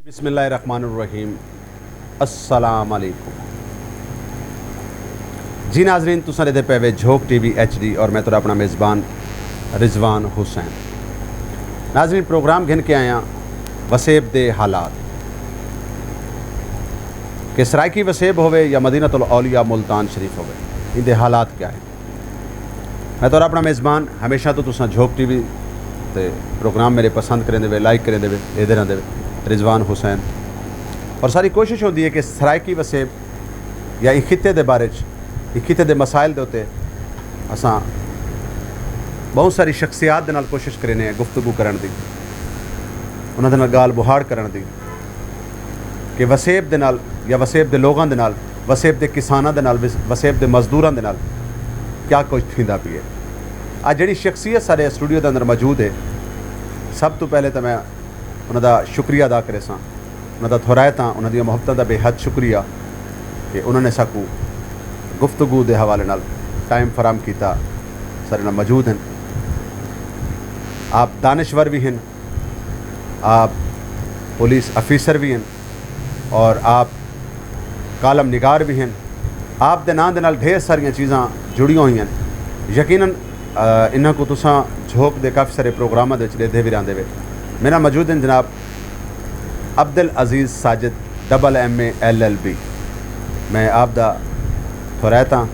बिस्मिल्लाहिर्रहमानिर्रहीम। अस्सलाम वालेकुम जी नाजरीन, तुसां दे पे झोंक टीवी HD और मैं तो अपना मेज़बान रिजवान हुसैन। नाजरीन, प्रोग्राम घिन के आया वसेब दे हालात कि सराइकी वसेब होवे या मदीनतुल औलिया मुल्तान शरीफ होवे, इनके हालात क्या है। मैं तो अपना मेज़बान हमेशा तो तुसां झोंक टीवी ते प्रोग्राम मेरे पसंद करें दे, लाइक करें दे, देते रहते रिजवान हुसैन। और सारी कोशिश होती है कि सराइकी वसेब या खिते के बारे खिते के मसाइल के उत्ते असां बहुत सारी शख्सियात दे नाल कोशिश करें गुफ्तगू करन दी, उन्हां दे नाल गाल बुहाड़ करन दी कि वसेब दे नाल या वसेब दे लोगां दे नाल, वसेब दे किसानां दे नाल, वसेब दे मजदूरां दे नाल क्या कुछ थींदा पई है। अज जिहड़ी शख्सियत साडे स्टूडियो के अंदर मौजूद है, सब तो पहले तो मैं उन्होंने शुक्रिया अदा करे सां, उन्होंने थोरायतां, उन्होंने मुहब्बतां दा बेहद शुक्रिया कि उन्होंने साकू गुफ्तगू के हवाले नाल टाइम फराम किया, सारे नाल मौजूद हैं। आप दानिश्वर भी हैं, आप पुलिस अफीसर भी हैं और आप कालम निगार भी हैं। आप दे नाम दे नाल ढेर सारिया चीज़ां जुड़ियां हुई हैं। यकीनन इन्हां को तुसां झोंक दे काफ़ी सारे प्रोग्रामां दे विच देदे भी रहंदे वे। मेरा मौजूद हैं जनाब अब्दुल अजीज़ साजिद MA LLB। मैं आप दा थोरायतां।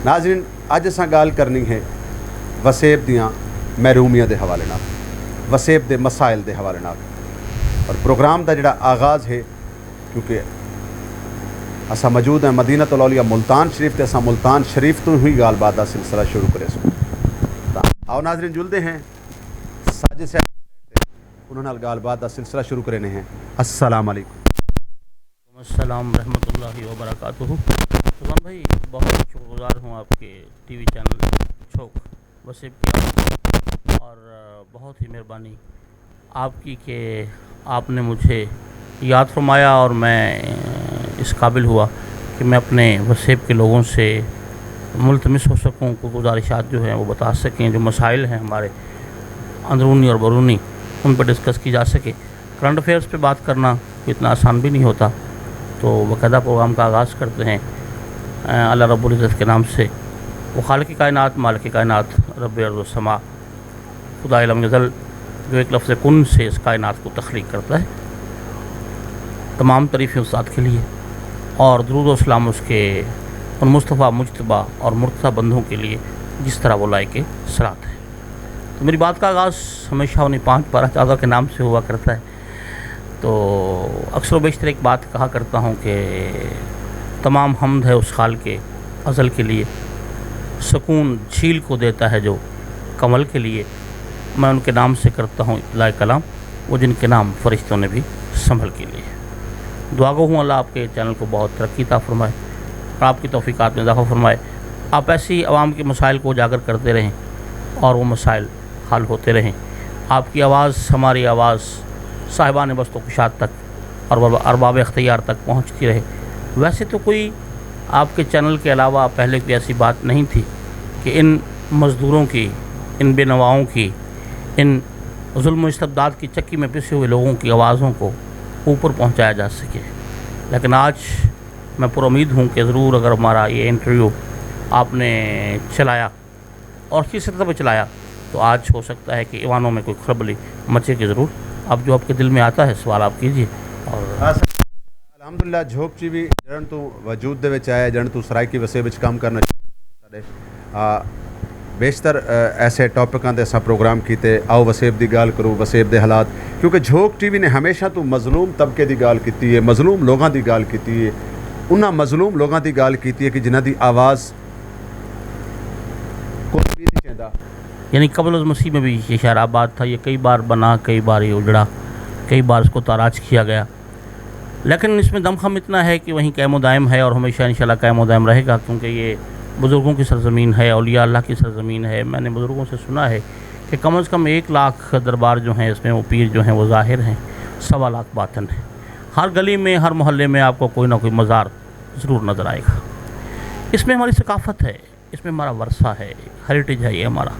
नाज़रीन, अज असां गाल करनी है वसेब दियां महरूमियां दे हवाले नाल, वसेब दे मसाइल दे हवाले नाल। और प्रोग्राम का जिहड़ा आगाज़ है, क्योंकि असां मौजूद हैं मदीनतुल औलिया मुल्तान शरीफ, तो असां मुल्तान शरीफ तो ही गाल बात का सिलसिला शुरू करे सो। आओ नाज़रीन जुलते हैं साजिद साहब, उन्होंने गाल बात का सिलसिला शुरू करने हैं। अस्सलाम वालेकुम। अस्सलाम रहमतुल्लाहि व बरकातुहू। सुभान भाई, बहुत शुक्रगुज़ार हूँ आपके टीवी चैनल झोंक वसेब की, और बहुत ही मेहरबानी आपकी कि आपने मुझे याद फरमाया और मैं इस काबिल हुआ कि मैं अपने वसेब के लोगों से मुल्तमिस हो सकूँ, को गुजारिशात जो हैं वो बता सकें, जो मसाइल हैं हमारे अंदरूनी और बैरूनी, उन पर डिस्कस की जा सके। करंट अफेयर्स पे बात करना इतना आसान भी नहीं होता, तो बाकायदा प्रोग्राम का आगाज़ करते हैं अल्लाह रब्बुल इज़्ज़त के नाम से। वो खालिक़ कायनात, मालिक कायनात, रब्बे अर्ज़ व समा, खुदा इल्म अज़ल, जो एक लफ्ज़ कुन से इस कायनात को तख्लीक़ करता है। तमाम तारीफ़ें उस्ताद के लिए और दुरूद व सलाम उसके उन मुस्तफ़ा, मुज्तबा और मुर्तज़ा बंदों के लिए जिस तरह वो लायक सलात है। तो मेरी बात का आगाज़ हमेशा उन्हीं 5 पारा चादा के नाम से हुआ करता है। तो अक्सर बेशतर एक बात कहा करता हूँ कि तमाम हम्द है उस खाल के अज़ल के लिए, सुकून झील को देता है जो कमल के लिए। मैं उनके नाम से करता हूँ इत्तला कलाम, वो जिनके नाम फरिश्तों ने भी संभल के लिए। दुआ गो हूँ अल्लाह आपके चैनल को बहुत तरक्की अता फरमाए और आपकी तौफ़ीक़ात में इज़ाफ़ा फरमाए। आप ऐसी आवाम के मसाइल को उजागर करते रहें और वो मसाइल हल होते रहें। आपकी आवाज़, हमारी आवाज़ साहिबान बस्त व कुशात तक और अरबाब इख्तियार तक पहुँचती रहे। वैसे तो कोई आपके चैनल के अलावा पहले कोई ऐसी बात नहीं थी कि इन मज़दूरों की, इन बेनवाओं की, इन ज़ुल्म इस्तबदाद की चक्की में पिसे हुए लोगों की आवाज़ों को ऊपर पहुँचाया जा सके। लेकिन आज मैं पुरुम्मीद हूँ कि ज़रूर अगर हमारा ये इंटरव्यू आपने चलाया और किस सतह पर चलाया, तो आज हो सकता है कि ईवानों में कोई खलबली मचे के ज़रूर। अब जो आपके दिल में आता है सवाल आप कीजिए। और अलहमदुलिल्लाह झोंक ची भी जड़न तो वजूद दे विच आया, जड़न तो सराइकी वसेब विच काम करना बेशतर ऐसे टॉपिकां ते असां प्रोग्राम कीते। आओ वसेब दी गाल करो, वसेब दे हालात, क्योंकि झोंक टीवी ने हमेशा तो मजलूम तबके दी गाल कीती है, मजलूम लोगों दी गाल कीती है, उन्हां मजलूम लोगों दी गाल कीती है कि जिन्हां दी आवाज़ कोई भी नहीं चाहता। यानी कबल मसीह में भी ये शराबाद था, ये कई बार बना, कई बार ये उजड़ा, कई बार इसको ताराज किया गया। लेकिन इसमें दमखम इतना है कि वहीं कायम दायम है और हमेशा इंशाल्लाह कायम दायम रहेगा, क्योंकि ये बुज़ुर्गों की सरज़मीन है, औलिया अल्लाह की सरज़मीन है। मैंने बुज़ुर्गों से सुना है कि कम से कम 1 लाख दरबार जो हैं इसमें वो पीर जो हैं वो ज़ाहिर हैं, 1.25 लाख बातिन है। हर गली में, हर मोहल्ले में आपको कोई ना कोई मज़ार ज़रूर नज़र आएगा। इसमें हमारी सकाफ़त है, इसमें हमारा वर्सा है, हेरिटेज है ये हमारा,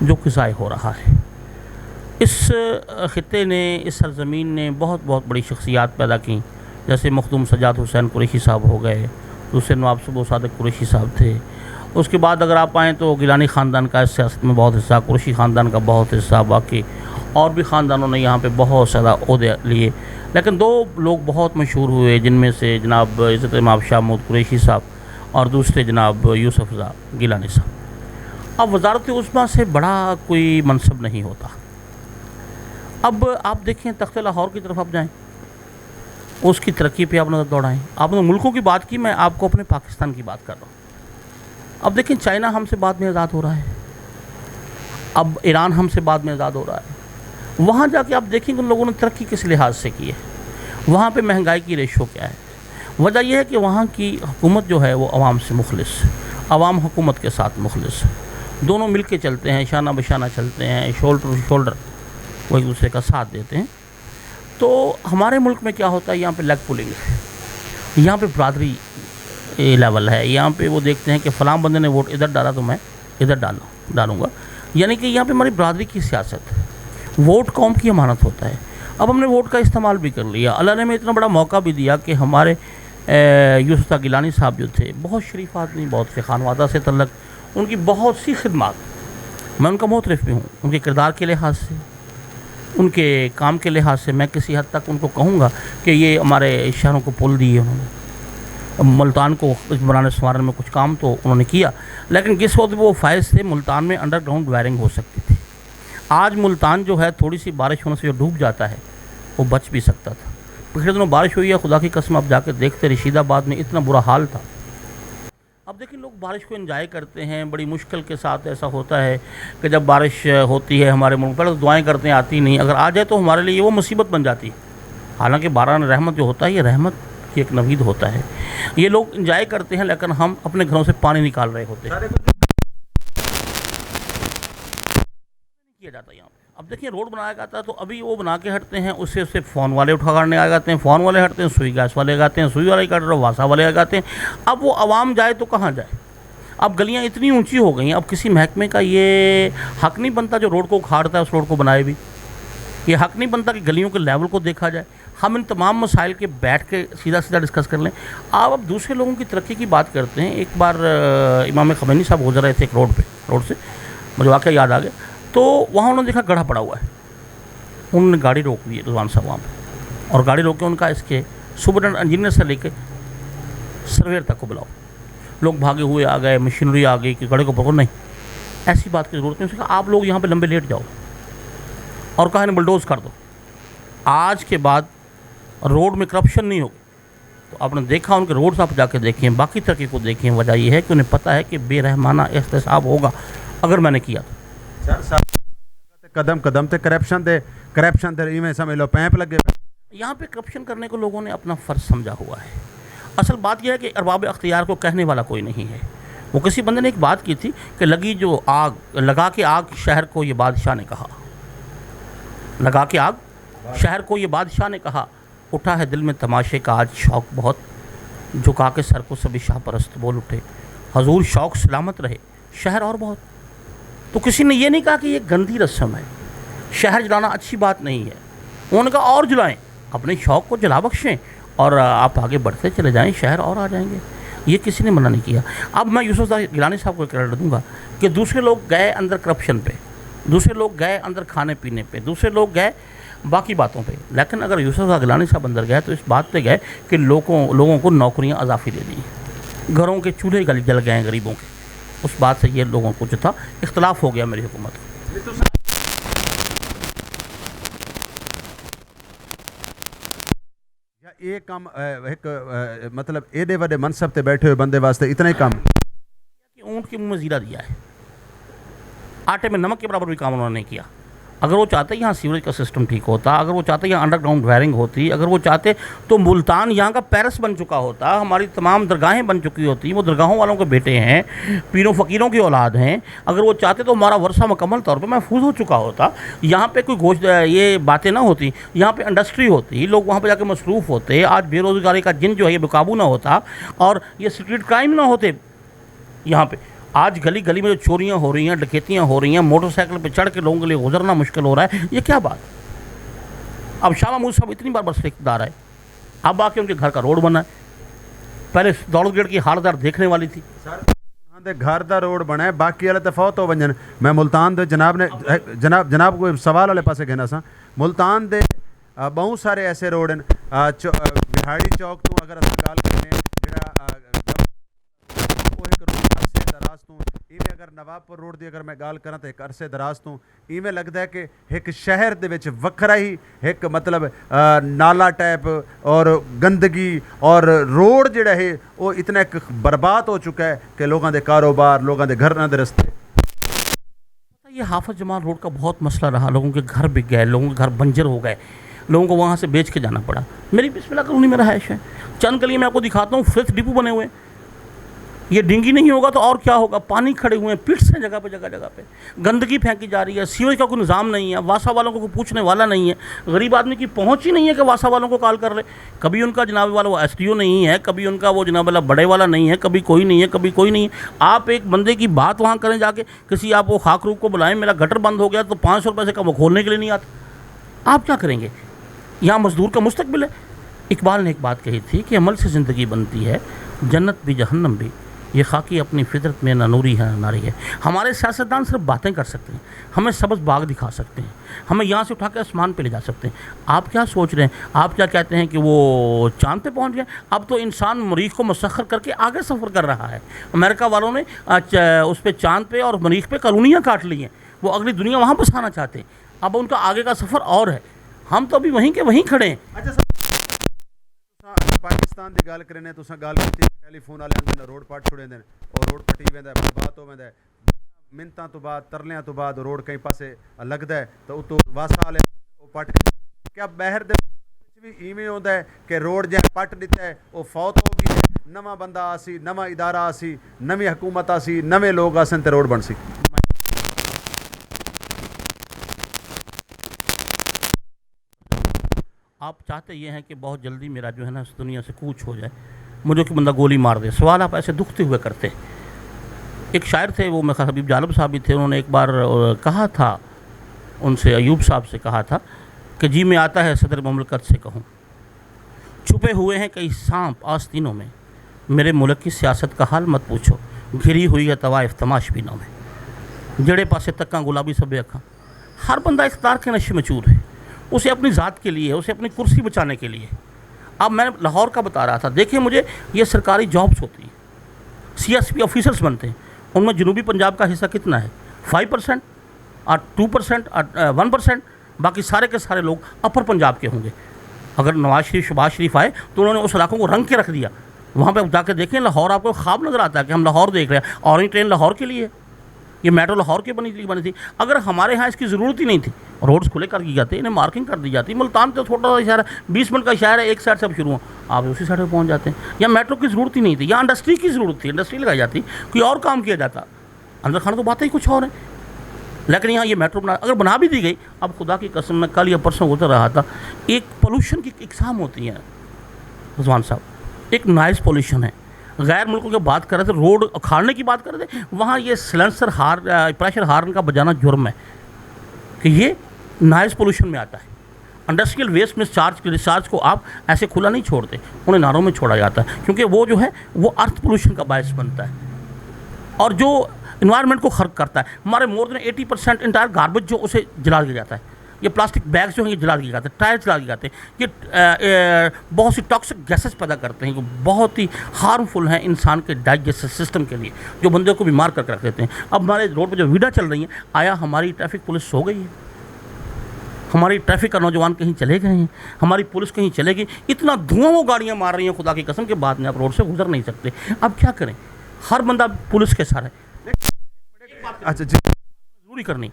जो कि ज़ाय हो रहा है। اس خطے نے، اس سرزمین نے بہت بہت بڑی شخصیات پیدا کی، جیسے مخدوم سجاد حسین قریشی صاحب ہو گئے، دوسرے نواب صبح صادق قریشی صاحب تھے۔ اس کے بعد اگر آپ آئیں تو گیلانی خاندان کا اس سیاست میں بہت حصہ، قریشی خاندان کا بہت حصہ، باقی اور بھی خاندانوں نے یہاں پہ بہت زیادہ عہدے لیے، لیکن دو لوگ بہت مشہور ہوئے، جن میں سے جناب عزت امام شاہ محمود قریشی صاحب اور دوسرے جناب یوسف رضا گیلانی صاحب۔ اب وزارت عظمیٰ سے بڑا کوئی منصب نہیں ہوتا۔ اب آپ دیکھیں تخت لاہور کی طرف آپ جائیں، اس کی ترقی پہ آپ نظر دوڑائیں۔ آپ نے ملکوں کی بات کی، میں آپ کو اپنے پاکستان کی بات کر رہا ہوں۔ اب دیکھیں چائنا ہم سے بعد میں آزاد ہو رہا ہے، اب ایران ہم سے بعد میں آزاد ہو رہا ہے۔ وہاں جا کے آپ دیکھیں کہ ان لوگوں نے ترقی کس لحاظ سے کی ہے، وہاں پہ مہنگائی کی ریشو کیا ہے۔ وجہ یہ ہے کہ وہاں کی حکومت جو ہے وہ عوام سے مخلص، عوام حکومت کے ساتھ مخلص، دونوں مل کے چلتے ہیں، شانہ بشانہ چلتے ہیں، شولڈر ٹو شولڈر وہ ایک دوسرے کا ساتھ دیتے ہیں۔ تو ہمارے ملک میں کیا ہوتا ہے، یہاں پہ لیگ پولنگ ہے، یہاں پہ برادری لیول ہے، یہاں پہ وہ دیکھتے ہیں کہ فلاں بندے نے ووٹ ادھر ڈالا تو میں ادھر ڈالوں گا، یعنی کہ یہاں پہ ہماری برادری کی سیاست ہے۔ ووٹ قوم کی امانت ہوتا ہے۔ اب ہم نے ووٹ کا استعمال بھی کر لیا، اللہ نے ہمیں اتنا بڑا موقع بھی دیا کہ ہمارے یوسف گیلانی صاحب جو تھے بہت شریف آدمی، بہت سے خانوادہ سے تعلق، ان کی بہت سی خدمات، میں ان کا معترف بھی ہوں، ان کے کردار کے لحاظ سے، ان کے کام کے لحاظ سے۔ میں کسی حد تک ان کو کہوں گا کہ یہ ہمارے شہروں کو پل دیے انہوں نے، ملتان کو بنانے سنوارنے میں کچھ کام تو انہوں نے کیا، لیکن جس وقت وہ فائز تھے ملتان میں انڈر گراؤنڈ وائرنگ ہو سکتی تھی۔ آج ملتان جو ہے تھوڑی سی بارش ہونے سے جو ڈوب جاتا ہے وہ بچ بھی سکتا تھا۔ پچھلے دنوں بارش ہوئی ہے، خدا کی قسم آپ جا کے دیکھتے رشید آباد میں اتنا برا حال تھا۔ اب دیکھیں لوگ بارش کو انجوائے کرتے ہیں، بڑی مشکل کے ساتھ ایسا ہوتا ہے کہ جب بارش ہوتی ہے ہمارے ملک، پہلے تو دعائیں کرتے ہیں آتی نہیں، اگر آ جائے تو ہمارے لیے وہ مصیبت بن جاتی ہے۔ حالانکہ باران رحمت جو ہوتا ہے یہ رحمت کی ایک نوید ہوتا ہے، یہ لوگ انجوائے کرتے ہیں، لیکن ہم اپنے گھروں سے پانی نکال رہے ہوتے ہیں، کیا جاتا ہے یہاں پہ۔ اب دیکھیں روڈ بنایا جاتا ہے تو ابھی وہ بنا کے ہٹتے ہیں، اس سے فون والے اٹھا کرنے آ جاتے ہیں، فون والے ہٹتے ہیں، سوئی گیس والے آتے ہیں، سوئی والے کاٹ رہے، واسا والے آ جاتے ہیں۔ اب وہ عوام جائے تو کہاں جائے؟ اب گلیاں اتنی اونچی ہو گئی ہیں، اب کسی محکمے کا یہ حق نہیں بنتا جو روڈ کو اکھاڑتا ہے اس روڈ کو بنائے بھی، یہ حق نہیں بنتا کہ گلیوں کے لیول کو دیکھا جائے، ہم ان تمام مسائل کے بیٹھ کے سیدھا ڈسکس کر لیں۔ آپ اب دوسرے لوگوں کی ترقی کی بات کرتے ہیں۔ ایک بار امام خمینی صاحب گزر رہے تھے ایک روڈ سے، مجھے واقعہ یاد آ گیا، تو وہاں انہوں نے دیکھا گڑھا پڑا ہوا ہے، انہوں نے گاڑی روک دی رضوان صاحب وہاں پہ، اور گاڑی روک کے ان کا اس کے سپرنٹینڈنٹ انجینئر سے لے کے سرویئر تک کو بلاؤ۔ لوگ بھاگے ہوئے آ گئے، مشینری آ گئی کہ گڑھے کو پکڑو، نہیں ایسی بات کی ضرورت نہیں۔ اس نے کہا آپ لوگ یہاں پہ لمبے لیٹ جاؤ، اور کہا انہیں بلڈوز کر دو، آج کے بعد روڈ میں کرپشن نہیں ہوگی۔ تو آپ نے دیکھا ان کے روڈز آپ جا کے دیکھیں، باقی ترقی کو دیکھیں، وجہ یہ ہے کہ انہیں پتہ ہے کہ بے رحمانہ احتساب ہوگا اگر میں نے کیا تو۔ قدم قدم تے کرپشن تے ایویں سمجھ لو پیپ لگے۔ یہاں پہ کرپشن کرنے کو لوگوں نے اپنا فرض سمجھا ہوا ہے۔ اصل بات یہ ہے کہ ارباب اختیار کو کہنے والا کوئی نہیں ہے۔ وہ کسی بندے نے ایک بات کی تھی کہ لگا کے آگ شہر کو یہ بادشاہ نے کہا، لگا کے آگ شہر کو یہ بادشاہ نے کہا، اٹھا ہے دل میں تماشے کا آج شوق بہت، جھکا کے سر کو سبھی شاہ پرست بول اٹھے، حضور شوق سلامت رہے شہر اور بہت۔ تو کسی نے یہ نہیں کہا کہ یہ گندی رسم ہے، شہر جلانا اچھی بات نہیں ہے، انہوں نے کہا اور جلائیں، اپنے شوق کو جلا بخشیں اور آپ آگے بڑھتے چلے جائیں، شہر اور آ جائیں گے، یہ کسی نے منع نہیں کیا۔ اب میں یوسف گیلانی صاحب کو کریڈٹ دوں گا کہ دوسرے لوگ گئے اندر کرپشن پہ، دوسرے لوگ گئے اندر کھانے پینے پہ، دوسرے لوگ گئے باقی باتوں پہ، لیکن اگر یوسف گیلانی صاحب اندر گئے تو اس بات پہ گئے کہ لوگوں کو نوکریاں اضافی دے دیں، گھروں کے چولہے جل گئے ہیں غریبوں کے، اس بات سے یہ لوگوں کو جو تھا اختلاف ہو گیا میری حکومت کو۔ یہ کام ایک مطلب ایڈے وڈے منصب تے بیٹھے ہوئے بندے واسطے اتنا ہی کام کہ اونٹ کے منہ میں زیرہ دیا ہے، آٹے میں نمک کے برابر بھی کام انہوں نے نہیں کیا۔ اگر وہ چاہتے یہاں سیوریج کا سسٹم ٹھیک ہوتا، اگر وہ چاہتے یہاں انڈر گراؤنڈ وائرنگ ہوتی، اگر وہ چاہتے تو ملتان یہاں کا پیرس بن چکا ہوتا، ہماری تمام درگاہیں بن چکی ہوتی، وہ درگاہوں والوں کے بیٹے ہیں، پیروں فقیروں کی اولاد ہیں، اگر وہ چاہتے تو ہمارا ورثہ مکمل طور پہ محفوظ ہو چکا ہوتا، یہاں پہ کوئی گوشت یہ باتیں نہ ہوتی، یہاں پہ انڈسٹری ہوتی، لوگ وہاں پہ جا کے مصروف ہوتے، آج بے روزگاری کا جن جو ہے یہ بے قابو نہ ہوتا، اور یہ اسٹریٹ کرائم نہ ہوتے یہاں پہ، आज गली गली में जो चोरियां हो रही हैं, डकैतियां हो रही हैं, मोटरसाइकिल पे चढ़ के लोगों के लिए गुजरना मुश्किल हो रहा है, ये क्या बात? अब शाह महमूद साहब इतनी बार बस इक़्तिदार है, अब आके उनके घर का रोड बना है। पहले दौलतगढ़ की हालत देखने वाली थी। दे घर दा रोड बना है, बाकी वाले तो फौत हो वंजन। मैं मुल्तान दे जनाब ने जनाब कोई सवाल वाले पासे कहना सा, मुल्तान दे बहुत सारे ऐसे रोड हैं, बिहाड़ी चौक तो अगर अस गल करें दराज तो इवें अगर नवाबपुर रोड की अगर मैं गल करा तो एक अरसे दराज तो इवें लगता है कि एक शहर दे विच वखरा ही एक मतलब नाला टाइप और गंदगी और रोड जिहड़ा है वो इतना एक बर्बाद हो चुका है कि लोगों के कारोबार, लोगों के घर दे रस्ते। ये हाफिज जमाल रोड का बहुत मसला रहा, लोगों के घर बिक गए, लोगों के घर बंजर हो गए, लोगों को वहाँ से बेच के जाना पड़ा। मेरी बिस्मिल्लाह कॉलोनी में रहायश है, चंद गली में आपको दिखाता हूँ, फ्रेश डिपो बने हुए हैं। ये डिंगी नहीं होगा तो और क्या होगा? पानी खड़े हुए हैं, पिट्स हैं जगह पे, जगह जगह पे गंदगी फेंकी जा रही है, सीवेज का कोई निज़ाम नहीं है, वासा वालों को कोई पूछने वाला नहीं है, गरीब आदमी की पहुंच ही नहीं है कि वासा वालों को कॉल कर ले। कभी उनका जनाब वाला वो एसडीओ नहीं है, कभी उनका वो जनाब वाला बड़े वाला नहीं है, कभी कोई नहीं है, कभी कोई नहीं है। आप एक बंदे की बात वहाँ करें जाके, किसी आप वो खाक रूप को बुलाएं, मेरा गटर बंद हो गया तो 500 रुपये से कम वो खोलने के लिए नहीं आता। आप क्या करेंगे? यहाँ मजदूर का मुस्तकबिल है। इकबाल ने एक बात कही थी कि अमल से ज़िंदगी बनती है, जन्नत भी जहन्नम भी, ये खाकी अपनी फितरत में ना नूरी है ना नारी है। हमारे सियासतदान सिर्फ बातें कर सकते हैं, हमें सब्ज़ बाग दिखा सकते हैं, हमें यहाँ से उठा के आसमान पे ले जा सकते हैं। आप क्या सोच रहे हैं? आप क्या कहते हैं कि वो चांद पे पहुँच गए? अब तो इंसान मरीख को मुसख्खर करके आगे सफ़र कर रहा है। अमेरिका वालों ने उस पर चांद पे और मरीख पे कॉलोनियाँ काट ली हैं, वो अगली दुनिया वहाँ बसाना चाहते हैं। अब उनका आगे का सफ़र और है, हम तो अभी वहीं के वहीं खड़े हैं। अच्छा पाकिस्तान की गल करें तो गल की टेलीफोन वाले रोड पट छुड़े और रोड पटी वेंदा बर्बाद हो वेंदा, मिनतां तो बाद तरलियां तो बाद रोड कई पासे लगता है तो उतो वासा वाले पट। क्या बहर दे भी इवें होंदा है कि रोड जो पट दिता है वो फौत हो गई है, नवा बंदा आसी, नवा इदारा आसी, नवी हुकूमत आसी, नवे लोग आसन ते रोड बन सी? आप चाहते ये हैं कि बहुत जल्दी मेरा जो है ना इस दुनिया से कूच हो जाए, मुझे कोई बंदा गोली मार दे। सवाल आप ऐसे दुखते हुए करते। एक शायर थे, वो मेरे हबीब जालब साहब भी थे, उन्होंने एक बार कहा था, उनसे अयूब साहब से कहा था कि जी मैं आता है सदर ममलकत से कहूँ, छुपे हुए हैं कई सांप आस्तीनों में, मेरे मुल्क की सियासत का हाल मत पूछो, घिरी हुई है तवाइफ तमाशबीनों में, जड़े पासे तक्का गुलाबी सबे अखा। हर बंदा इख्तियार के नशे में चूर है, उसे अपनी ज़ात के लिए, उसे अपनी कुर्सी बचाने के लिए। अब मैं लाहौर का बता रहा था, देखिए मुझे ये सरकारी जॉब्स होती हैं, CSP ऑफिसर्स बनते हैं, उनमें जनूबी पंजाब का हिस्सा कितना है? 5% और 2% और 1%, बाकी सारे के सारे लोग अपर पंजाब के होंगे। अगर नवाज शरीफ, शहबाज शरीफ आए तो उन्होंने उस इलाकों को रंग के रख दिया। वहाँ पर जाकर देखें, लाहौर आपको ख्वाब नज़र आता है कि हम लाहौर देख रहे हैं, ऑरेंज ट्रेन लाहौर के लिए, ये मेट्रो लाहौर के बनी थी। अगर हमारे यहाँ इसकी ज़रूरत ही नहीं थी, रोड्स खुले कर दिए जाते, इन्हें मार्किंग कर दी जाती। मुल्तान तो छोटा सा शहर है, 20 मिनट का शहर है, एक साइड से अब शुरू हुआ, आप उसी साइड पर पहुँच जाते हैं। या मेट्रो की ज़रूरत ही नहीं थी, या इंडस्ट्री की ज़रूरत थी, इंडस्ट्री लगाई जाती, कोई और काम किया जाता। अंदर खाना तो बातें ही कुछ और है, लेकिन यहाँ ये मेट्रो अगर बना भी दी गई, अब खुदा की कसम, मैं कल या परसों उतर रहा था, एक पोल्यूशन की इकसाम होती है रिजवान साहब, एक नॉइज़ पोल्यूशन है। गैर मुल्कों की बात कर रहे थे, रोड उखाड़ने की बात कर रहे थे, वहाँ ये सिलेंसर प्रेशर हार्न का बजाना जुर्म है कि ये नॉइज़ पोल्यूशन में आता है। इंडस्ट्रियल वेस्ट में डिस्चार्ज को आप ऐसे खुला नहीं छोड़ते, उन्हें नारों में छोड़ा जाता है, क्योंकि वो जो है वो अर्थ पोल्यूशन का बायस बनता है और जो इन्वायरमेंट को खर्क करता है। हमारे मोर देन 80% इंटायर गार्बेज जो उसे जला दिया जाता है, ये प्लास्टिक बैग्स जो हैं ये जला दिए जाते हैं, टायर जला दिए जाते हैं, ये बहुत सी टॉक्सिक गैसेस पैदा करते हैं, जो बहुत ही हार्मफुल हैं इंसान के डाइजेस्टिव सिस्टम के लिए, जो बंदे को बीमार करके रख देते हैं। अब हमारे रोड पे जो वीडियो चल रही है, आया हमारी ट्रैफिक पुलिस सो गई है? हमारी ट्रैफिक का नौजवान कहीं चले गए हैं? हमारी पुलिस कहीं चलेगी? इतना धुआं वो गाड़ियाँ मार रही हैं, खुदा की कसम के बाद में आप रोड से गुजर नहीं सकते। अब क्या करें? हर बंदा पुलिस के सर है। अच्छा जी, जरूरी करनी,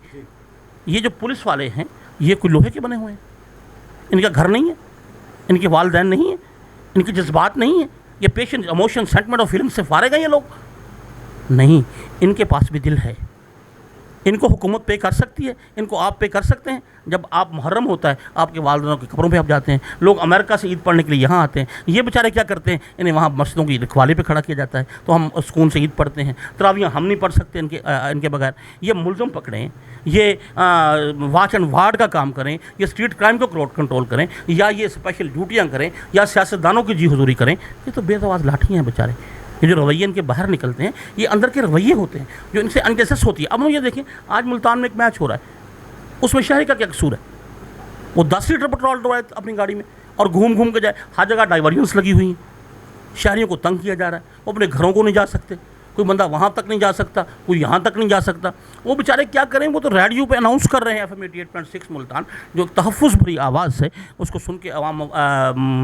ये जो पुलिस वाले हैं ये कोई लोहे के बने हुए हैं? इनका घर नहीं है, इनके वालिदैन नहीं है, इनके जज्बात नहीं है, ये पेशेंट इमोशन सेंटिमेंट और फीलिंग से फारेग हैं ये लोग? नहीं, इनके पास भी दिल है, इनको हुकूमत पे कर सकती है, इनको आप पे कर सकते हैं। जब आप मुहर्रम होता है, आपके वालिदैन की कब्रों पे आप जाते हैं, लोग अमेरिका से ईद पढ़ने के लिए यहाँ आते हैं, ये बेचारे क्या करते हैं, इन्हें वहाँ मस्जिदों की रखवाली पे खड़ा किया जाता है, तो हम सुकून से ईद पढ़ते हैं। तरावियाँ हम नहीं पढ़ सकते इनके बगैर। ये मुलज़म पकड़ें, ये वाच एंड वार्ड का काम करें, ये स्ट्रीट क्राइम को कंट्रोल करें, या ये स्पेशल ड्यूटियाँ करें, या सियासतदानों की जी हुजूरी करें, ये तो बेतवाज़ लाठियाँ हैं बेचारे। ये जो रवैये इनके बाहर निकलते हैं, ये अंदर के रवैये होते हैं जो इनसे अनजस्टिस होती है। अब हम ये देखें, आज मुल्तान में एक मैच हो रहा है, उसमें शहरी का क्या कसूर है? वो 10 लीटर पेट्रोल डलवाए अपनी गाड़ी में और घूम घूम के जाए। हर जगह डाइवर्जन्स लगी हुई हैं, शहरियों को तंग किया जा रहा है, वो अपने घरों को नहीं जा सकते, कोई बंदा वहाँ तक नहीं जा सकता, कोई यहाँ तक नहीं जा सकता। वो बेचारे क्या करें, वो तो रेडियो पे अनाउंस कर रहे हैं FM 88.6 मुल्तान, जो तहफ़्फ़ुज़ भरी आवाज़ है, उसको सुन के आवाम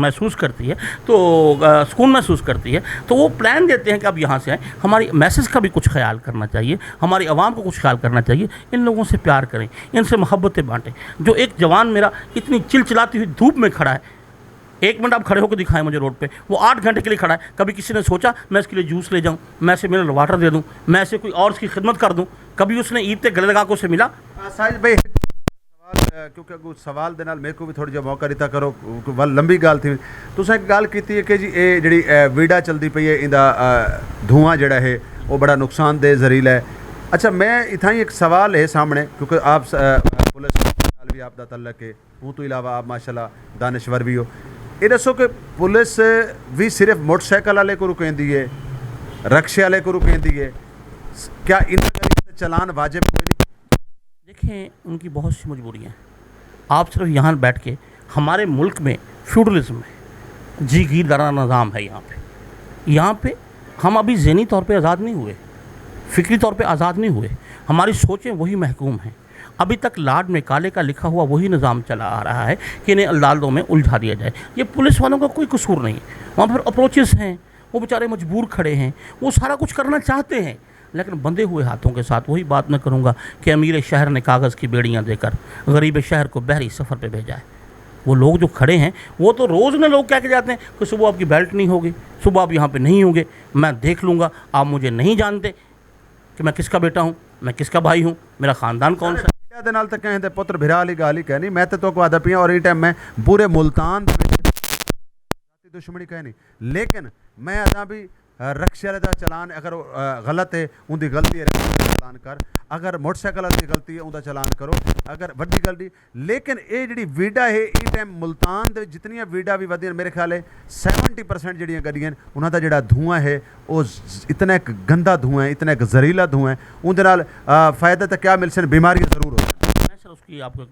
महसूस करती है, तो सुकून महसूस करती है। तो वो प्लान देते हैं कि अब यहाँ से आए। हमारी मैसेज का भी कुछ ख्याल करना चाहिए, हमारी आवाम को कुछ ख्याल करना चाहिए। इन लोगों से प्यार करें, इनसे मोहब्बतें बाँटें। जो एक जवान मेरा इतनी चिलचिलाती हुई धूप में खड़ा है, 1 मिनट आप खड़े होकर दिखाएं मुझे रोड पे, वो 8 घंटे के लिए खड़ा है। कभी किसी ने सोचा मैं इसके लिए जूस ले जाऊं, मैं इसे मिनरल वाटर दे दूं, मैं इसे कोई और उसकी खिदमत कर दूं? कभी उसने ईद ते गले लगा को उसे मिला? साहिल भाई सवाल, क्योंकि अगू सवाल दे नाल मेरे को भी थोड़ी जिहा मौका दिता करो, वल लंबी गाल थी। तुसें एक गाल कीती है कि जी ये जिहड़ी वीड़ा चलदी पई है, इंदा धुआं जिहड़ा है वो बड़ा नुकसानदेह जहरीला है। अच्छा, मैं इत्थां ही एक सवाल है सामने, क्योंकि आप पुलिस नाल भी आपदा तल्लक है, वो तो इलावा आप माशाल्लाह दानिशवर भी हो। ये दसो कि पुलिस भी सिर्फ मोटरसाइकिल वाले को रुकेंदी है, रक्शे वाले को रुकेंदी है, क्या इनका चलान वाजिब कोई नहीं? देखें, उनकी बहुत सी मजबूरियाँ हैं। आप सिर्फ यहाँ बैठ के, हमारे मुल्क में फ्यूडलिज्म है, जीगीरदाराना निज़ाम है। यहाँ पे हम अभी ज़हनी तौर पे आज़ाद नहीं हुए, फ़िक्री तौर पे आज़ाद नहीं हुए। हमारी सोचें वही महकूम हैं। अभी तक लाड में काले का लिखा हुआ वही निज़ाम चला आ रहा है कि इन्हें अदालतों में उलझा दिया जाए। ये पुलिस वालों का कोई कसूर नहीं है, वहाँ पर अप्रोचेस हैं, वो बेचारे मजबूर खड़े हैं, वो सारा कुछ करना चाहते हैं, लेकिन बंधे हुए हाथों के साथ। वही बात मैं करूँगा कि अमीर शहर ने कागज़ की बेड़ियाँ देकर गरीब शहर को बहरी सफ़र पर भेजा है। वो लोग जो खड़े हैं, वो तो रोज़ ने लोग कह के जाते हैं कि सुबह आपकी बेल्ट नहीं होगी, सुबह आप यहाँ पर नहीं होंगे, मैं देख लूँगा, आप मुझे नहीं जानते कि मैं किसका बेटा हूँ, मैं किसका भाई हूँ, मेरा ख़ानदान कौन सा। दे नाल तक कहते पुत्र भिरा वाली गाल ही कहनी, मैं तो आदा पिया और ये टाइम मैं पूरे मुल्तान दुश्मनी कहनी, लेकिन मैं अदा भी रक्शे वाले का चलान अगर गलत है, उनकी गलती है, रक्शे का चलान कर। अगर मोटरसाइकिल की गलती है, उनका चलान करो, अगर वड्डी गलती। लेकिन ये जी वीडा है, ये टाइम मुल्तान दे जितनियां वीडा भी वधियां, मेरे ख्याल है 70% जड़ियाँ गड्डियां उन्हों का जोड़ा धुआं है, वो इतना एक गंदा धुआं है, इतना एक जहरीला धुआं है। उनके नाल फ़ायदा तो क्या मिल सकते, बीमारियाँ ज़रूर हो। मैं सर उसकी आपको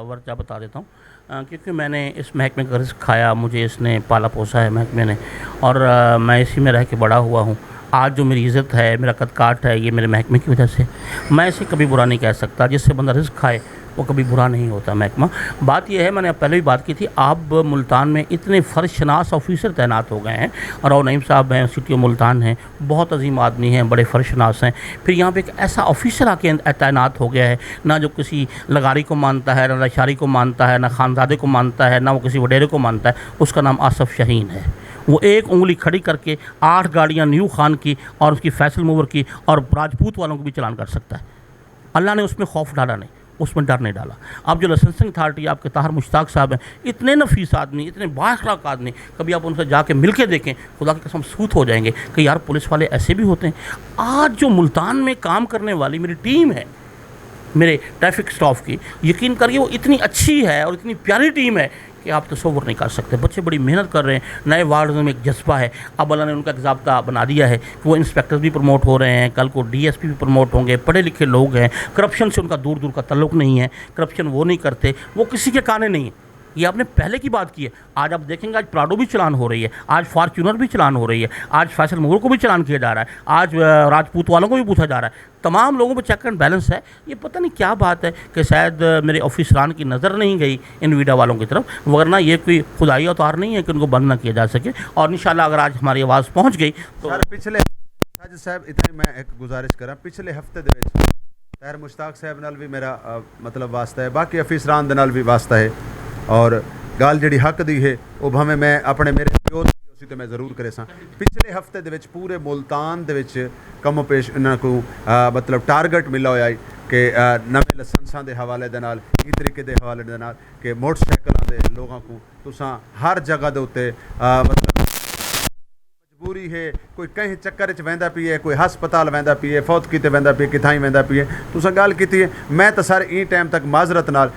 वर्जा बता देता हूँ, क्योंकि मैंने इस महकमे का रिस्क खाया, मुझे इसने पाला पोसा है महकमे ने, और मैं इसी में रह के बड़ा हुआ हूँ। आज जो मेरी इज़्ज़त है, मेरा कद काट है, ये मेरे महकमे की वजह से। मैं इसे कभी बुरा नहीं कह सकता। जिससे बंदा रिस्क खाए वो कभी बुरा नहीं होता महकमा। बात यह है, मैंने पहले भी बात की थी, आप मुल्तान में इतने फ़र्शनास ऑफिसर तैनात हो गए हैं। और नईम साहब हैं, सिटी ऑफ मुल्तान हैं, बहुत अजीम आदमी हैं, बड़े फ़र्शनास हैं। फिर यहाँ पे एक ऐसा ऑफिसर आके तैनात हो गया है, ना जो किसी लगारी को मानता है, ना लशारी को मानता है, ना खानजादे को मानता है, ना वो किसी वडेरे को मानता है। उसका नाम आसफ़ शाहीन है। वो एक उंगली खड़ी करके 8 गाड़ियाँ न्यू खान की और उसकी फैसल मूवर की और राजपूत वालों को भी चलान कर सकता है। अल्लाह ने उसमें खौफ डाला नहीं, उसमें डर नहीं डाला। अब जो लाइसेंसिंग अथॉरिटी आपके ताहर मुश्ताक साहब हैं, इतने नफीस आदमी, इतने बाअखलाक आदमी, कभी आप उनसे जाके मिल के देखें, खुदा की कसम सूत हो जाएंगे कि यार पुलिस वाले ऐसे भी होते हैं। आज जो मुल्तान में काम करने वाली मेरी टीम है, मेरे ट्रैफिक स्टाफ की, यकीन करिए वो इतनी अच्छी है और इतनी प्यारी टीम है कि आप तसव्वुर नहीं कर सकते। बच्चे बड़ी मेहनत कर रहे हैं, नए वार्ड में एक जज्बा है। अब अल्लाह ने उनका एक ज़ाब्ता बना दिया है कि वो इंस्पेक्टर भी प्रमोट हो रहे हैं, कल को DSP भी प्रमोट होंगे, पढ़े लिखे लोग हैं, करप्शन से उनका दूर दूर का ताल्लुक़ नहीं है, करप्शन वो नहीं करते, वो किसी के काने नहीं है। ये आपने पहले की बात की है। आज आप देखेंगे, आज प्राडो भी चलान हो रही है, आज फॉर्च्यूनर भी चलान हो रही है, आज फैसल मूवर को भी चलान किया जा रहा है, आज राजपूत वालों को भी पूछा जा रहा है। तमाम लोगों पर चेक एंड बैलेंस है। ये पता नहीं क्या बात है कि शायद मेरे ऑफिसरान की नज़र नहीं गई इन वीडा वालों की तरफ, वरना ये कोई खुदाई अवतार नहीं है कि उनको बंद ना किया जा सके। और इंशाल्लाह अगर आज हमारी आवाज़ पहुँच गई तो पिछले साजिद साहब इतनी मैं एक गुजारिश करा, पिछले हफ्ते दे विच ताहिर मुश्ताक साहब नाल भी मेरा मतलब वास्ता है, बाकी अफिसरान दे नाल भी वास्ता है। और गाल जी हक दी है वो भावें मैं अपने मेरे प्यो سی تے میں ضرور کرے سا پچھلے ہفتے دے وچ پورے ملتان دے وچ کم و پیش انہاں کو مطلب ٹارگٹ ملا ہویا ہے کہ نویں لائسنساں دے حوالے دے نال اس طریقے دے حوالے دے نال کہ موٹر سائیکلاں دے لوگاں کو تساں ہر جگہ دے اوتے مطلب مجبوری ہے کوئی کہیں چکر وچ ویندا پی ہے کوئی ہسپتال ویندا پی ہے فوت کیتے ویندا پی کتھائیں ویندا پی ہے تساں گل کیتی ہے میں تو سر این ٹائم تک معذرت نال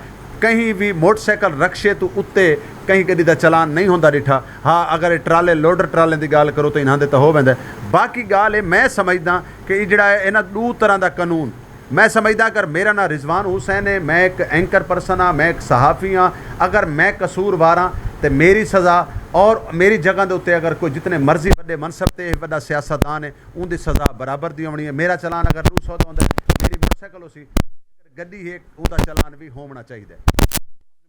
کہیں بھی موٹر سائیکل رکشے تو اتنے کہیں کدی دا چلان نہیں ہوندا ڈٹھا ہاں اگر ٹرالے لوڈر ٹرالے دی گل کرو تو انہاں دے تو ہو ویندا باقی گل ہے میں سمجھدا کہ یہ جڑا ہے انہاں دو طرح دا قانون میں سمجھدا اگر میرا نام رضوان حسین ہے میں ایک اینکر پرسن ہاں میں ایک صحافی ہاں اگر میں قصوروار ہاں تو میری سزا اور میری جگہ دے اتنے اگر کوئی جتنے مرضی بڑے منصب تے بڑا سیاستدان ہے ان دی سزا برابر دی ہونی ہے میرا چلان اگر 200 دا ہوندا ہے میری موٹر سائیکل ہو سی گڈی ہے وہ چلان بھی ہونا چاہیے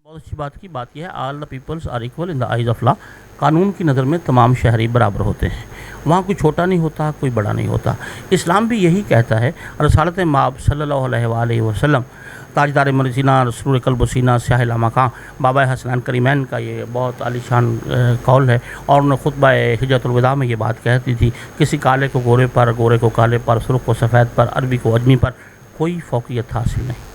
بہت اچھی بات یہ ہے all the peoples are equal in the eyes of law قانون کی نظر میں تمام شہری برابر ہوتے ہیں وہاں کوئی چھوٹا نہیں ہوتا کوئی بڑا نہیں ہوتا اسلام بھی یہی کہتا ہے رسالت مآب صلی اللہ علیہ وآلہ وسلم تاجدار مدینہ رسول قلب و سینہ سیاہ لامکاں بابا حسنین کریمین کا یہ بہت عالی شان قول ہے اور انہوں نے خطبہ حجۃ الوداع میں یہ بات کہتی تھی کسی کالے کو گورے پر گورے کو کالے پر سرخ کو سفید پر عربی کو اجمی پر کوئی فوقیت حاصل نہیں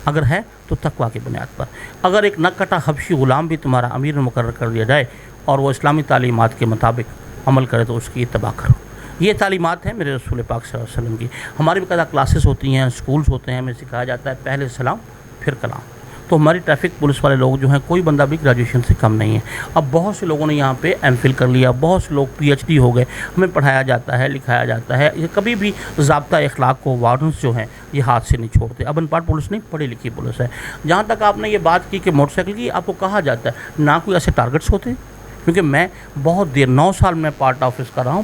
اگر ہے تو تقویٰ کی بنیاد پر اگر ایک نک کٹا حبشی غلام بھی تمہارا امیر مقرر کر دیا جائے اور وہ اسلامی تعلیمات کے مطابق عمل کرے تو اس کی اتباع کرو یہ تعلیمات ہیں میرے رسول پاک صلی اللہ علیہ وسلم کی ہماری باقاعدہ کلاسز ہوتی ہیں سکولز ہوتے ہیں ہمیں سکھایا جاتا ہے پہلے سلام پھر کلام تو ہماری ٹریفک پولیس والے لوگ جو ہیں کوئی بندہ بھی گریجویشن سے کم نہیں ہے اب بہت سے لوگوں نے یہاں پہ ایم فل کر لیا بہت سے لوگ پی ایچ ڈی ہو گئے ہمیں پڑھایا جاتا ہے لکھایا جاتا ہے یہ کبھی بھی ضابطہ اخلاق کو وارڈنس جو ہیں یہ ہاتھ سے نہیں چھوڑتے اب ان پڑھ پولیس نہیں پڑھی لکھی پولیس ہے جہاں تک آپ نے یہ بات کی کہ موٹر سائیکل کی آپ کو کہا جاتا ہے نہ کوئی ایسے ٹارگٹس ہوتے کیونکہ میں بہت دیر 9 سال میں پارٹ آفس کر رہا ہوں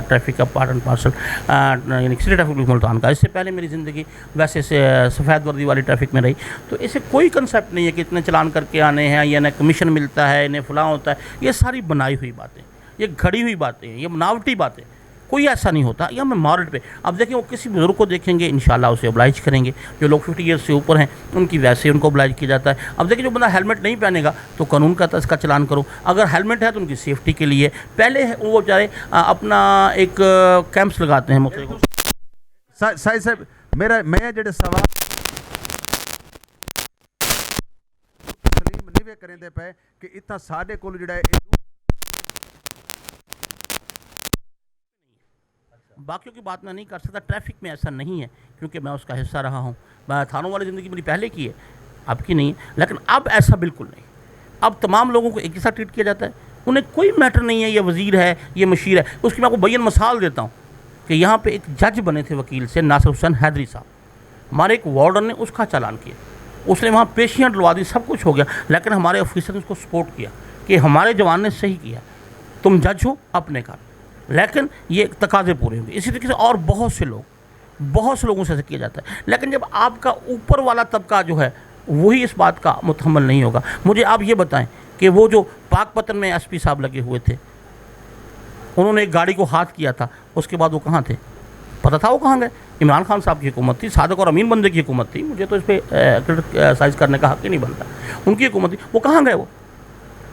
ٹریفک کا پارٹ اینڈ پارسل یعنی سٹی ٹریفک ملتان کا اس سے پہلے میری زندگی ویسے سفید وردی والی ٹریفک میں رہی تو اسے کوئی کنسیپٹ نہیں ہے کہ اتنے چلان کر کے آنے ہیں یا انہیں کمیشن ملتا ہے انہیں فلاں ہوتا ہے یہ ساری بنائی ہوئی باتیں یہ گھڑی ہوئی باتیں یہ بناوٹی باتیں کوئی ایسا نہیں ہوتا یا میں مارٹ پہ اب دیکھیں وہ کسی بزرگ کو دیکھیں گے انشاءاللہ اسے oblige کریں گے جو لوگ 50 ایئرس سے اوپر ہیں ان کی ویسے ان کو oblige کیا جاتا ہے اب دیکھیں جو بندہ ہیلمٹ نہیں پہنے گا تو قانون کا اس کا چلان کرو اگر ہیلمٹ ہے تو ان کی سیفٹی کے لیے پہلے وہ بیچارے اپنا ایک کیمپس لگاتے ہیں سائد صاحب میں جڑے سوال تسلیم نہیں کریں دے پے کہ اتنا ساڈے کول جڑا ہے باقیوں کی بات میں نہیں کر سکتا ٹریفک میں ایسا نہیں ہے کیونکہ میں اس کا حصہ رہا ہوں میں تھانوں والی زندگی میری پہلے کی ہے اب کی نہیں ہے لیکن اب ایسا بالکل نہیں اب تمام لوگوں کو ایک ہی ساتھ ٹریٹ کیا جاتا ہے انہیں کوئی میٹر نہیں ہے یہ وزیر ہے یہ مشیر ہے اس کی میں آپ کو بیان مثال دیتا ہوں کہ یہاں پہ ایک جج بنے تھے وکیل سے ناصر حسین حیدری صاحب ہمارے ایک وارڈن نے اس کا چالان کیا اس نے وہاں پیشیاں ڈلوا دی سب کچھ ہو گیا لیکن ہمارے آفیسر نے اس کو سپورٹ کیا کہ ہمارے جوان نے صحیح کیا تم جج ہو اپنے کا لیکن یہ تقاضے پورے ہوں گے اسی طریقے سے اور بہت سے لوگوں سے ایسا کیا جاتا ہے لیکن جب آپ کا اوپر والا طبقہ جو ہے وہی اس بات کا متحمل نہیں ہوگا مجھے آپ یہ بتائیں کہ وہ جو پاک پتن میں ایس پی صاحب لگے ہوئے تھے انہوں نے ایک گاڑی کو ہاتھ کیا تھا اس کے بعد وہ کہاں تھے پتہ تھا وہ کہاں گئے عمران خان صاحب کی حکومت تھی صادق اور امین بندے کی حکومت تھی مجھے تو اس پہ کرٹیسائز کرنے کا حق ہی نہیں بنتا ان کی حکومت تھی وہ کہاں گئے وہ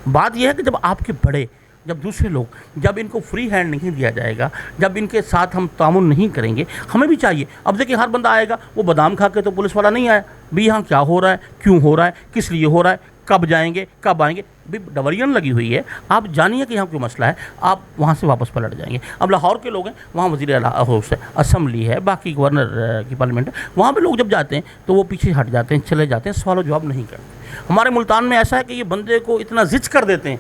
بات یہ ہے کہ جب آپ کے بڑے جب دوسرے لوگ جب ان کو فری ہینڈ نہیں دیا جائے گا جب ان کے ساتھ ہم تعاون نہیں کریں گے ہمیں بھی چاہیے اب دیکھیں ہر بندہ آئے گا وہ بادام کھا کے تو پولیس والا نہیں آیا بھی یہاں کیا ہو رہا ہے کیوں ہو رہا ہے کس لیے ہو رہا ہے کب جائیں گے کب آئیں گے بھی ڈوریئن لگی ہوئی ہے آپ جانیے کہ یہاں کوئی مسئلہ ہے آپ وہاں سے واپس پلٹ جائیں گے اب لاہور کے لوگ ہیں وہاں وزیر اعلیٰ اسمبلی ہے باقی گورنر کی پارلیمنٹ ہے وہاں پہ لوگ جب جاتے ہیں تو وہ پیچھے ہٹ جاتے ہیں چلے جاتے ہیں سوال و جواب نہیں کرتے ہمارے ملتان میں ایسا ہے کہ یہ بندے کو اتنا زچ کر دیتے ہیں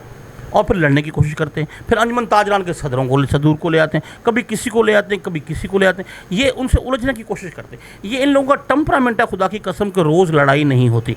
اور پھر لڑنے کی کوشش کرتے ہیں پھر انجمن تاجران کے صدور کو لے آتے ہیں کبھی کسی کو لے آتے ہیں کبھی کسی کو لے آتے ہیں یہ ان سے الجھنے کی کوشش کرتے ہیں یہ ان لوگوں کا ٹمپرامنٹ ہے خدا کی قسم کہ روز لڑائی نہیں ہوتی